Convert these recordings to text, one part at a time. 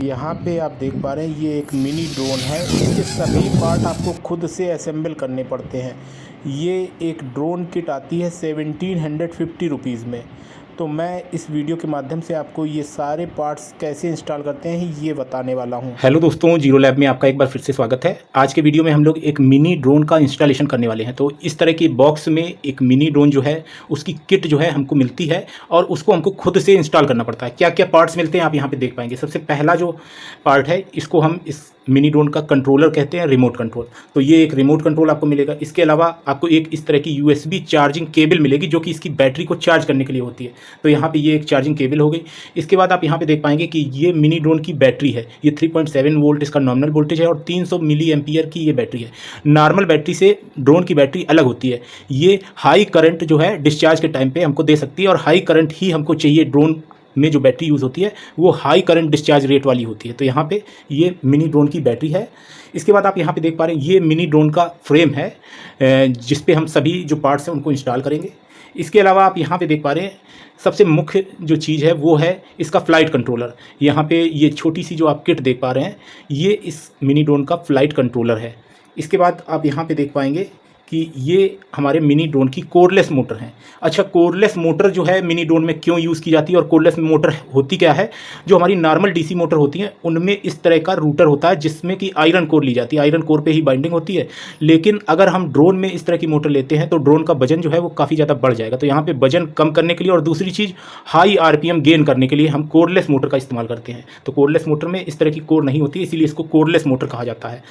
यहाँ पे आप देख पा रहे हैं ये एक मिनी ड्रोन है। इसके सभी पार्ट आपको खुद से असेंबल करने पड़ते हैं। ये एक ड्रोन किट आती है 1750 रुपीज़ में। तो मैं इस वीडियो के माध्यम से आपको ये सारे पार्ट्स कैसे इंस्टॉल करते हैं ये बताने वाला हूँ। हेलो दोस्तों, जीरो लैब में आपका एक बार फिर से स्वागत है। आज के वीडियो में हम लोग एक मिनी ड्रोन का इंस्टॉलेशन करने वाले हैं। तो इस तरह के बॉक्स में एक मिनी ड्रोन जो है उसकी किट जो है हमको मिलती है और उसको हमको खुद से इंस्टॉल करना पड़ता है। क्या क्या पार्ट्स मिलते हैं आप यहाँ पे देख पाएंगे। सबसे पहला जो पार्ट है इसको हम इस मिनी ड्रोन का कंट्रोलर कहते हैं, रिमोट कंट्रोल। तो ये एक रिमोट कंट्रोल आपको मिलेगा। इसके अलावा आपको एक इस तरह की USB चार्जिंग केबल मिलेगी जो कि इसकी बैटरी को चार्ज करने के लिए होती है। तो यहाँ पे ये एक चार्जिंग केबल हो गई। इसके बाद आप यहाँ पे देख पाएंगे कि ये मिनी ड्रोन की बैटरी है। ये 3.7 वोल्ट इसका नॉमिनल वोल्टेज है और 300 मिली एम्पियर की ये बैटरी है। नॉर्मल बैटरी से ड्रोन की बैटरी अलग होती है। ये हाई करंट जो है डिस्चार्ज के टाइम पे हमको दे सकती है और हाई करंट ही हमको चाहिए। ड्रोन में जो बैटरी यूज़ होती है वो हाई करंट डिस्चार्ज रेट वाली होती है। तो यहाँ पे ये मिनी ड्रोन की बैटरी है। इसके बाद आप यहाँ पे देख पा रहे हैं ये मिनी ड्रोन का फ्रेम है जिस पे हम सभी जो पार्ट्स हैं उनको इंस्टॉल करेंगे। इसके अलावा आप यहाँ पे देख पा रहे हैं सबसे मुख्य जो चीज़ है वो है इसका फ़्लाइट कंट्रोलर। यहाँ पे ये छोटी सी जो आप किट देख पा रहे हैं ये इस मिनी ड्रोन का फ़्लाइट कंट्रोलर है। इसके बाद आप यहाँ पे देख पाएंगे कि ये हमारे मिनी ड्रोन की कोरलेस मोटर है। अच्छा, कोरलेस मोटर जो है मिनी ड्रोन में क्यों यूज़ की जाती है और कोरलेस मोटर होती क्या है? जो हमारी नॉर्मल DC मोटर होती हैं उनमें इस तरह का रूटर होता है जिसमें कि आयरन कोर ली जाती है। आयरन कोर पे ही बाइंडिंग होती है। लेकिन अगर हम ड्रोन में इस तरह की मोटर लेते हैं तो ड्रोन का वजन जो है वो काफ़ी ज़्यादा बढ़ जाएगा। तो यहाँ पर वजन कम करने के लिए और दूसरी चीज़ हाई RPM गेन करने के लिए हम कोरलेस मोटर का इस्तेमाल करते हैं। तो कोरलेस मोटर में इस तरह की कोर नहीं होती है, इसीलिए इसको कोरलेस मोटर कहा जाता है।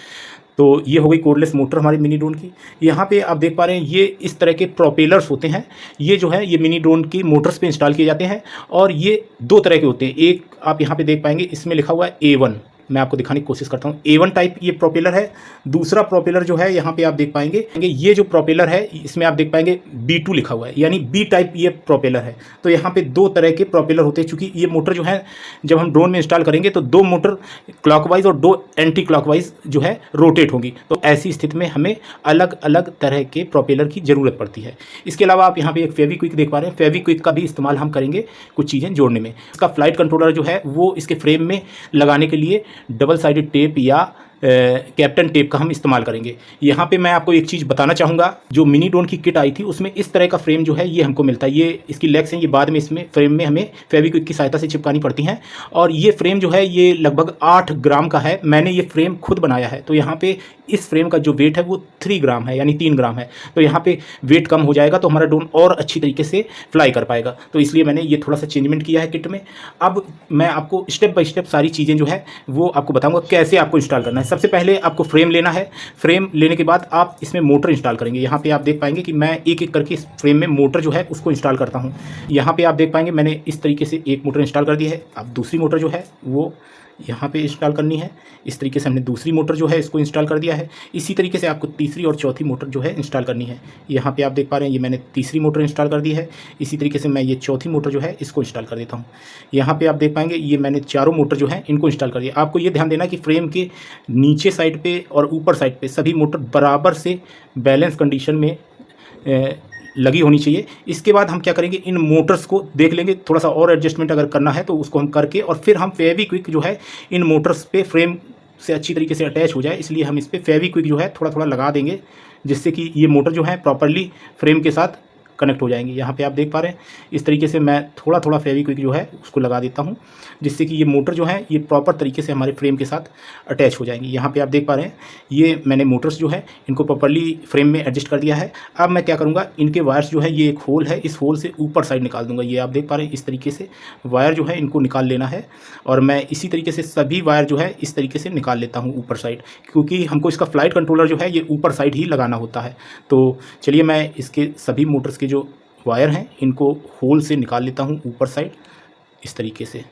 तो ये हो गई कोरलेस मोटर हमारी मिनी ड्रोन की। यहाँ पे आप देख पा रहे हैं ये इस तरह के प्रोपेलर्स होते हैं। ये जो है ये मिनी ड्रोन की मोटर्स पे इंस्टॉल किए जाते हैं और ये दो तरह के होते हैं। एक आप यहाँ पे देख पाएंगे इसमें लिखा हुआ है A1। मैं आपको दिखाने की कोशिश करता हूँ। A1 टाइप ये प्रोपेलर है। दूसरा प्रोपेलर जो है यहाँ पे आप देख पाएंगे ये जो प्रोपेलर है इसमें आप देख पाएंगे B2 लिखा हुआ है, यानी B टाइप ये प्रोपेलर है। तो यहाँ पे दो तरह के प्रोपेलर होते हैं। चूँकि ये मोटर जो है जब हम ड्रोन में इंस्टॉल करेंगे तो दो मोटर क्लॉकवाइज और दो एंटी क्लॉकवाइज जो है रोटेट होंगी। तो ऐसी स्थिति में हमें अलग अलग तरह के प्रोपेलर की ज़रूरत पड़ती है। इसके अलावा आप यहाँ पे एक फेविक्विक देख पा रहे हैं। फेविक्विक का भी इस्तेमाल हम करेंगे कुछ चीज़ें जोड़ने में। इसका फ्लाइट कंट्रोलर जो है वो इसके फ्रेम में लगाने के लिए डबल साइडेड टेप या कैप्टन टेप का हम इस्तेमाल करेंगे। यहाँ पे मैं आपको एक चीज़ बताना चाहूँगा, जो मिनी ड्रोन की किट आई थी उसमें इस तरह का फ्रेम जो है ये हमको मिलता है। ये इसकी लेग्स हैं, ये बाद में इसमें फ्रेम में हमें फेविक्विक की सहायता से चिपकानी पड़ती हैं। और ये फ्रेम जो है ये लगभग 8 ग्राम का है। मैंने ये फ्रेम खुद बनाया है। तो यहाँ पे इस फ्रेम का जो वेट है वो 3 ग्राम है, यानी 3 ग्राम है। तो यहाँ पे वेट कम हो जाएगा तो हमारा ड्रोन और अच्छी तरीके से फ्लाई कर पाएगा। तो इसलिए मैंने ये थोड़ा सा चेंजमेंट किया है किट में। अब मैं आपको स्टेप बाय स्टेप सारी चीज़ें जो है वो आपको बताऊँगा कैसे आपको इंस्टॉल करना है। सबसे पहले आपको फ्रेम लेना है। फ्रेम लेने के बाद आप इसमें मोटर इंस्टॉल करेंगे। यहाँ पे आप देख पाएंगे कि मैं एक एक करके इस फ्रेम में मोटर जो है उसको इंस्टॉल करता हूँ। यहाँ पे आप देख पाएंगे मैंने इस तरीके से एक मोटर इंस्टॉल कर दी है। अब दूसरी मोटर जो है वो यहाँ पे इंस्टॉल करनी है। इस तरीके से हमने दूसरी मोटर जो है इसको इंस्टॉल कर दिया है। इसी तरीके से आपको तीसरी और चौथी मोटर जो है इंस्टॉल करनी है। यहाँ पे आप देख पा रहे हैं ये मैंने तीसरी मोटर इंस्टॉल कर दी है। इसी तरीके से मैं ये चौथी मोटर जो है इसको इंस्टॉल कर देता हूँ। यहाँ पे आप देख पाएंगे ये मैंने चारों मोटर जो है इनको इंस्टॉल कर दिया। आपको ये ध्यान देना कि फ्रेम के नीचे साइड पर और ऊपर साइड पर सभी मोटर बराबर से बैलेंस कंडीशन में लगी होनी चाहिए। इसके बाद हम क्या करेंगे, इन मोटर्स को देख लेंगे। थोड़ा सा और एडजस्टमेंट अगर करना है तो उसको हम करके और फिर हम फेविक्विक जो है इन मोटर्स पे फ्रेम से अच्छी तरीके से अटैच हो जाए, इसलिए हम इस पर फेविक्विक जो है थोड़ा थोड़ा लगा देंगे जिससे कि ये मोटर जो है प्रॉपरली फ्रेम के साथ कनेक्ट हो जाएंगी। यहाँ पे आप देख पा रहे हैं इस तरीके से मैं थोड़ा थोड़ा फेविक्विक जो है उसको लगा देता हूँ जिससे कि ये मोटर जो है ये प्रॉपर तरीके से हमारे फ्रेम के साथ अटैच हो जाएंगी। यहाँ पे आप देख पा रहे हैं ये मैंने मोटर्स जो है इनको प्रॉपरली फ्रेम में एडजस्ट कर दिया है। अब मैं क्या करूँगा, इनके वायर्स जो है ये एक होल है, इस होल से ऊपर साइड निकाल दूँगा। ये आप देख पा रहे हैं इस तरीके से वायर जो है इनको निकाल लेना है और मैं इसी तरीके से सभी वायर जो है इस तरीके से निकाल लेता हूँ ऊपर साइड, क्योंकि हमको इसका फ्लाइट कंट्रोलर जो है ये ऊपर साइड ही लगाना होता है। तो चलिए मैं इसके सभी मोटर्स के जो वायर हैं इनको होल से निकाल लेता हूँ ऊपर साइड इस तरीके से।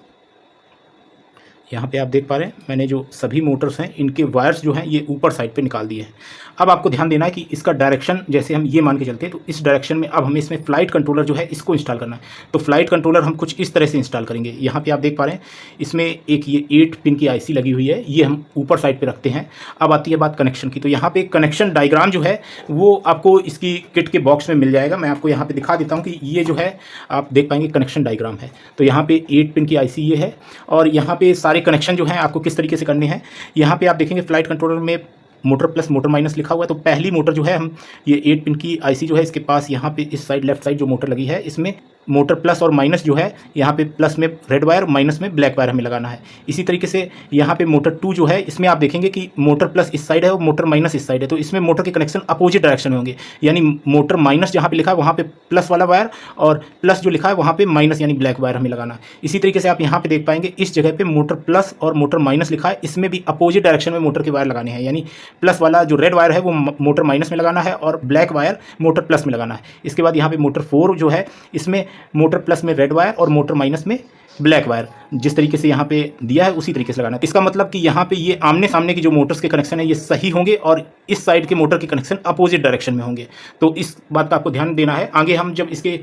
यहाँ पे आप देख पा रहे हैं मैंने जो सभी मोटर्स हैं इनके वायर्स जो हैं ये ऊपर साइड पे निकाल दिए हैं। अब आपको ध्यान देना है कि इसका डायरेक्शन जैसे हम ये मान के चलते हैं तो इस डायरेक्शन में अब हमें इसमें फ्लाइट कंट्रोलर जो है इसको इंस्टॉल करना है। तो फ्लाइट कंट्रोलर हम कुछ इस तरह से इंस्टॉल करेंगे। यहाँ पे आप देख पा रहे हैं इसमें एक ये 8 पिन की IC लगी हुई है, ये हम ऊपर साइड पर रखते हैं। अब आती है बात कनेक्शन की। तो यहाँ पर कनेक्शन डायग्राम जो है वो आपको इसकी किट के बॉक्स में मिल जाएगा। मैं आपको यहाँ पर दिखा देता हूँ कि ये जो है आप देख पाएंगे कनेक्शन डायग्राम है। तो यहाँ पर 8 पिन की IC ये है और यहाँ पर सारे सारे कनेक्शन जो हैं आपको किस तरीके से करने हैं। यहाँ पे आप देखेंगे फ्लाइट कंट्रोलर में मोटर प्लस मोटर माइनस लिखा हुआ है। तो पहली मोटर जो है हम ये 8 पिन की आईसी जो है इसके पास यहाँ पे इस साइड लेफ्ट साइड जो मोटर लगी है इसमें मोटर प्लस और माइनस जो है यहाँ पे प्लस में रेड वायर माइनस में ब्लैक वायर हमें लगाना है। इसी तरीके से यहाँ पे मोटर 2 जो है इसमें आप देखेंगे कि मोटर प्लस इस साइड है और मोटर माइनस इस साइड है। तो इसमें मोटर के कनेक्शन अपोजिट डायरेक्शन में होंगे, यानी मोटर माइनस जहाँ पे लिखा है वहाँ पे प्लस वाला वायर और प्लस जो लिखा है वहाँ पे माइनस यानी ब्लैक वायर हमें लगाना है। इसी तरीके से आप यहाँ पे देख पाएंगे इस जगह पे मोटर प्लस और मोटर माइनस लिखा है, इसमें भी अपोजिट डायरेक्शन में मोटर के वायर लगाने हैं, यानी प्लस वाला जो रेड वायर है वो मोटर माइनस में लगाना है और ब्लैक वायर मोटर प्लस में लगाना है। इसके बाद यहाँ पे मोटर 4 जो है इसमें मोटर प्लस में रेड वायर और मोटर माइनस में ब्लैक वायर जिस तरीके से यहाँ पे दिया है उसी तरीके से लगाना है। इसका मतलब कि यहाँ पे ये आमने सामने के जो मोटर्स के कनेक्शन है ये सही होंगे और इस साइड के मोटर के कनेक्शन अपोजिट डायरेक्शन में होंगे। तो इस बात का आपको ध्यान देना है। आगे हम जब इसके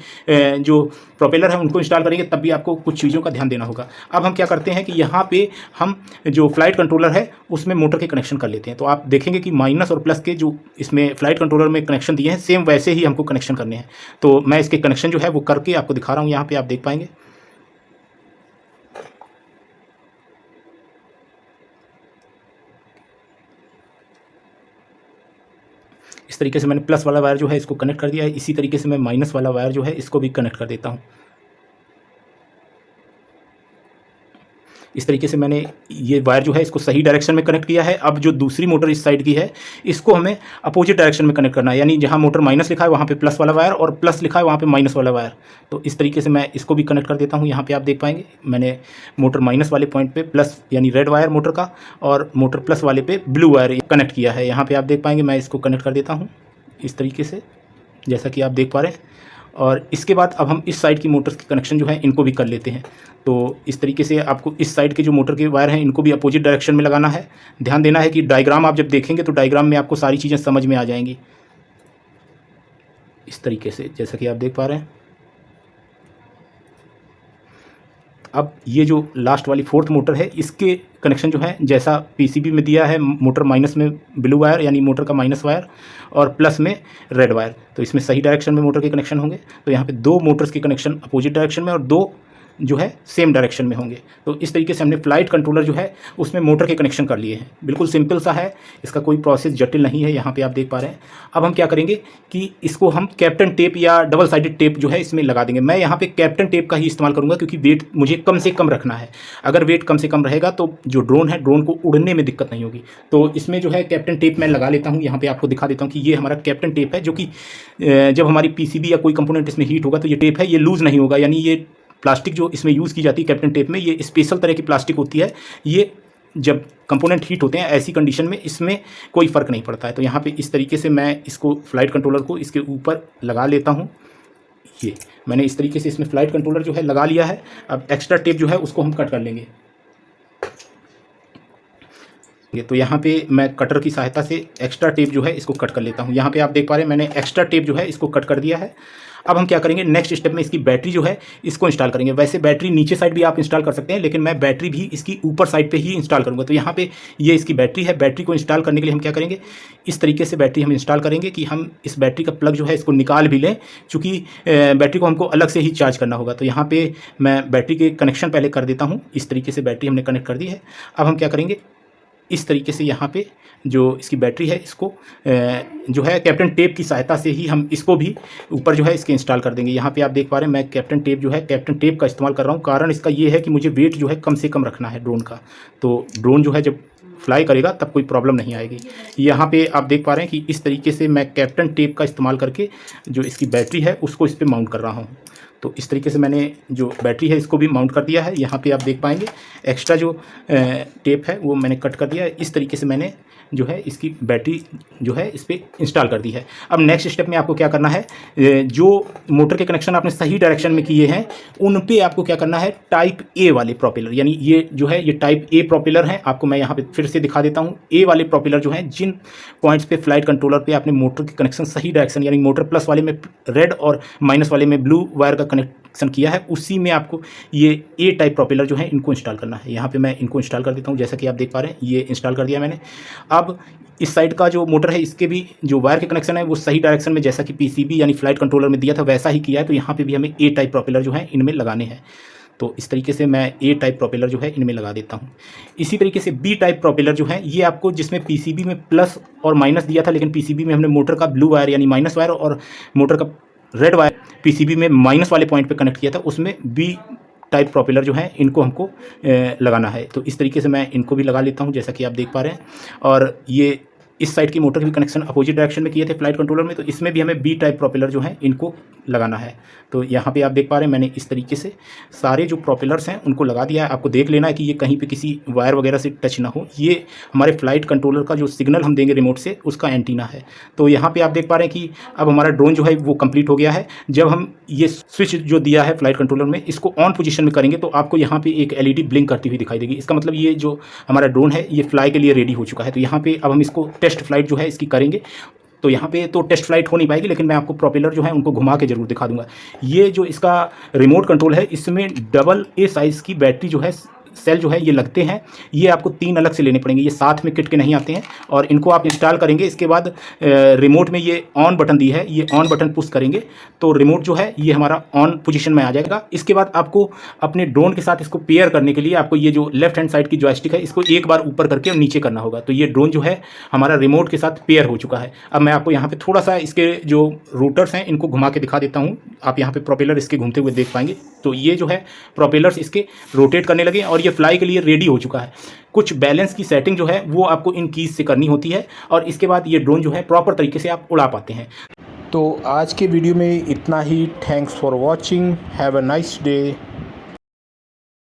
जो प्रोपेलर है उनको इंस्टॉल करेंगे तब भी आपको कुछ चीज़ों का ध्यान देना होगा। अब हम क्या करते हैं कि यहाँ पे हम जो फ्लाइट कंट्रोलर है उसमें मोटर के कनेक्शन कर लेते हैं। तो आप देखेंगे कि माइनस और प्लस के जो इसमें फ्लाइट कंट्रोलर में कनेक्शन दिए हैं सेम वैसे ही हमको कनेक्शन करने हैं। तो मैं इसके कनेक्शन जो है वो करके आपको दिखा रहा हूँ। यहाँ पर आप देख पाएंगे इस तरीके से मैंने प्लस वाला वायर जो है इसको कनेक्ट कर दिया है। इसी तरीके से मैं माइनस वाला वायर जो है इसको भी कनेक्ट कर देता हूँ। इस तरीके से मैंने ये वायर जो है इसको सही डायरेक्शन में कनेक्ट किया है। अब जो दूसरी मोटर इस साइड की है इसको हमें अपोजिट डायरेक्शन में कनेक्ट करना है, यानी जहाँ मोटर माइनस लिखा है वहाँ पे प्लस वाला वायर और प्लस लिखा है वहाँ पे माइनस वाला वायर। तो इस तरीके से मैं इसको भी कनेक्ट कर देता हूँ। यहाँ पे आप देख पाएंगे मैंने मोटर माइनस वाले पॉइंट पे प्लस यानी रेड वायर मोटर का और मोटर प्लस वाले पे ब्लू वायर कनेक्ट किया है। यहाँ पर आप देख पाएंगे मैं इसको कनेक्ट कर देता हूँ इस तरीके से जैसा कि आप देख पा रहे हैं। और इसके बाद अब हम इस साइड की मोटर्स के कनेक्शन जो है इनको भी कर लेते हैं। तो इस तरीके से आपको इस साइड के जो मोटर के वायर हैं इनको भी अपोजिट डायरेक्शन में लगाना है। ध्यान देना है कि डायग्राम आप जब देखेंगे तो डायग्राम में आपको सारी चीज़ें समझ में आ जाएंगी इस तरीके से जैसा कि आप देख पा रहे हैं। अब ये जो लास्ट वाली 4th मोटर है इसके कनेक्शन जो है जैसा पीसीबी में दिया है, मोटर माइनस में ब्लू वायर यानी मोटर का माइनस वायर और प्लस में रेड वायर, तो इसमें सही डायरेक्शन में मोटर के कनेक्शन होंगे। तो यहाँ पे 2 मोटर्स के कनेक्शन अपोजिट डायरेक्शन में और 2 जो है सेम डायरेक्शन में होंगे। तो इस तरीके से हमने फ्लाइट कंट्रोलर जो है उसमें मोटर के कनेक्शन कर लिए हैं। बिल्कुल सिंपल सा है, इसका कोई प्रोसेस जटिल नहीं है। यहाँ पे आप देख पा रहे हैं। अब हम क्या करेंगे कि इसको हम कैप्टन टेप या डबल साइडेड टेप जो है इसमें लगा देंगे। मैं यहाँ पे कैप्टन टेप का ही इस्तेमाल करूँगा क्योंकि वेट मुझे कम से कम रखना है। अगर वेट कम से कम रहेगा तो जो ड्रोन है ड्रोन को उड़ने में दिक्कत नहीं होगी। तो इसमें जो है कैप्टन टेप मैं लगा लेता हूँ। यहाँ पर आपको दिखा देता हूँ कि ये हमारा कैप्टन टेप है, जो कि जब हमारी पीसीबी या कोई कंपोनेंट इसमें हीट होगा तो ये टेप है ये लूज़ नहीं होगा। यानी ये प्लास्टिक जो इसमें यूज़ की जाती है कैप्टन टेप में, ये स्पेशल तरह की प्लास्टिक होती है। ये जब कंपोनेंट हीट होते हैं ऐसी कंडीशन में इसमें कोई फ़र्क नहीं पड़ता है। तो यहाँ पे इस तरीके से मैं इसको फ्लाइट कंट्रोलर को इसके ऊपर लगा लेता हूँ। ये मैंने इस तरीके से इसमें फ्लाइट कंट्रोलर जो है लगा लिया है। अब एक्स्ट्रा टेप जो है उसको हम कट कर लेंगे। तो यहाँ पे मैं कटर की सहायता से एक्स्ट्रा टेप जो है इसको कट कर लेता हूँ। यहाँ पे आप देख पा रहे हैं मैंने एक्स्ट्रा टेप जो है इसको कट कर दिया है। अब हम क्या करेंगे, नेक्स्ट स्टेप में इसकी बैटरी जो है इसको इंस्टॉल करेंगे। वैसे बैटरी नीचे साइड भी आप इंस्टॉल कर सकते हैं, लेकिन मैं बैटरी भी इसकी ऊपर साइड पे ही इंस्टॉल करूँगा। तो यहाँ पे ये इसकी बैटरी है। बैटरी को इंस्टॉल करने के लिए हम क्या करेंगे, इस तरीके से बैटरी हम इंस्टॉल करेंगे कि हम इस बैटरी का प्लग जो है इसको निकाल भी लें, चूँकि बैटरी को हमको अलग से ही चार्ज करना होगा। तो यहाँ पर मैं बैटरी के कनेक्शन पहले कर देता हूँ। इस तरीके से बैटरी हमने कनेक्ट कर दी है। अब हम क्या करेंगे, इस तरीके से यहाँ पे जो इसकी बैटरी है इसको जो है कैप्टन टेप की सहायता से ही हम इसको भी ऊपर जो है इसके इंस्टॉल कर देंगे। यहाँ पे आप देख पा रहे हैं मैं कैप्टन टेप जो है कैप्टन टेप का इस्तेमाल कर रहा हूँ। कारण इसका ये है कि मुझे वेट जो है कम से कम रखना है ड्रोन का। तो ड्रोन जो है जब फ्लाई करेगा तब कोई प्रॉब्लम नहीं आएगी। यहाँ पे आप देख पा रहे हैं कि इस तरीके से मैं कैप्टन टेप का इस्तेमाल करके जो इसकी बैटरी है उसको इस पर माउंट कर रहा हूँ। तो इस तरीके से मैंने जो बैटरी है इसको भी माउंट कर दिया है। यहाँ पे आप देख पाएंगे एक्स्ट्रा जो टेप है वो मैंने कट कर दिया है। इस तरीके से मैंने जो है इसकी बैटरी जो है इस पर इंस्टॉल कर दी है। अब नेक्स्ट स्टेप में आपको क्या करना है, जो मोटर के कनेक्शन आपने सही डायरेक्शन में किए हैं उन पे आपको क्या करना है, टाइप ए वाले प्रोपेलर, यानी ये जो है ये टाइप ए प्रोपेलर हैं। आपको मैं यहाँ पे फिर से दिखा देता हूँ। ए वाले प्रोपेलर जो हैं जिन पॉइंट्स पे फ्लाइट कंट्रोलर पे आपने मोटर के कनेक्शन सही डायरेक्शन यानी मोटर प्लस वाले में रेड और माइनस वाले में ब्लू वायर का कनेक्शन किया है, उसी में आपको ये ए टाइप प्रोपेलर जो है इनको इंस्टॉल करना है। यहाँ पे मैं इनको इंस्टॉल कर देता हूँ। जैसा कि आप देख पा रहे हैं ये इंस्टॉल कर दिया मैंने। अब इस साइड का जो मोटर है इसके भी जो वायर के कनेक्शन है वो सही डायरेक्शन में जैसा कि पीसीबी यानी फ्लाइट कंट्रोलर में दिया था वैसा ही किया है। तो यहाँ पे भी हमें ए टाइप प्रोपेलर जो है इनमें लगाने हैं। तो इस तरीके से मैं ए टाइप प्रोपेलर जो है इनमें लगा देता हूँ। इसी तरीके से बी टाइप प्रोपेलर जो है ये आपको, जिसमें पीसीबी में प्लस और माइनस दिया था, लेकिन पीसीबी में हमने मोटर का ब्लू वायर यानी माइनस वायर और मोटर का रेड वायर पीसीबी में माइनस वाले पॉइंट पे कनेक्ट किया था, उसमें बी टाइप प्रोपेलर जो है इनको हमको लगाना है। तो इस तरीके से मैं इनको भी लगा लेता हूँ, जैसा कि आप देख पा रहे हैं। और ये इस साइड की मोटर के भी कनेक्शन अपोजिट डायरेक्शन में किए थे फ्लाइट कंट्रोलर में, तो इसमें भी हमें बी टाइप प्रोपेलर जो है इनको लगाना है। तो यहाँ पे आप देख पा रहे हैं मैंने इस तरीके से सारे जो प्रोपेलर्स हैं उनको लगा दिया है। आपको देख लेना है कि ये कहीं पे किसी वायर वगैरह से टच ना हो। ये हमारे फ्लाइट कंट्रोलर का जो सिग्नल हम देंगे रिमोट से, उसका एंटीना है। तो यहाँ पे आप देख पा रहे हैं कि अब हमारा ड्रोन जो है वो कंप्लीट हो गया है। जब हम ये स्विच जो दिया है फ्लाइट कंट्रोलर में, इसको ऑन पोजीशन में करेंगे तो आपको यहाँ पे एक एलईडी ब्लिंक करती हुई दिखाई देगी। इसका मतलब ये जो हमारा ड्रोन है ये फ्लाई के लिए रेडी हो चुका है। तो यहाँ पे अब हम इसको टेस्ट फ्लाइट जो है इसकी करेंगे। तो यहाँ पे तो टेस्ट फ्लाइट हो नहीं पाएगी, लेकिन मैं आपको प्रोपेलर जो है उनको घुमा के जरूर दिखा दूंगा। ये जो इसका रिमोट कंट्रोल है, इसमें डबल ए साइज़ की बैटरी जो है, सेल जो है ये लगते हैं। ये आपको 3 अलग से लेने पड़ेंगे, ये साथ में किट के नहीं आते हैं। और इनको आप इंस्टॉल करेंगे। इसके बाद रिमोट में ये ऑन बटन दी है, ये ऑन बटन पुश करेंगे तो रिमोट जो है ये हमारा ऑन पोजीशन में आ जाएगा। इसके बाद आपको अपने ड्रोन के साथ इसको पेयर करने के लिए आपको ये जो लेफ्ट हैंड साइड की जॉयस्टिक है, इसको एक बार ऊपर करके और नीचे करना होगा। तो ये ड्रोन जो है हमारा रिमोट के साथ पेयर हो चुका है। अब मैं आपको यहाँ पे थोड़ा सा इसके जो रूटर्स हैं इनको घुमा के दिखा देता हूँ। आप यहाँ पे प्रोपेलर इसके घूमते हुए देख पाएंगे। तो ये जो है प्रोपेलर्स इसके रोटेट करने लगे और ये फ्लाई के लिए रेडी हो चुका है। कुछ बैलेंस की सेटिंग जो है वो आपको इन कीज से करनी होती है और इसके बाद ये ड्रोन जो है प्रॉपर तरीके से आप उड़ा पाते हैं। तो आज के वीडियो में इतना ही। Thanks for watching. Have a nice day.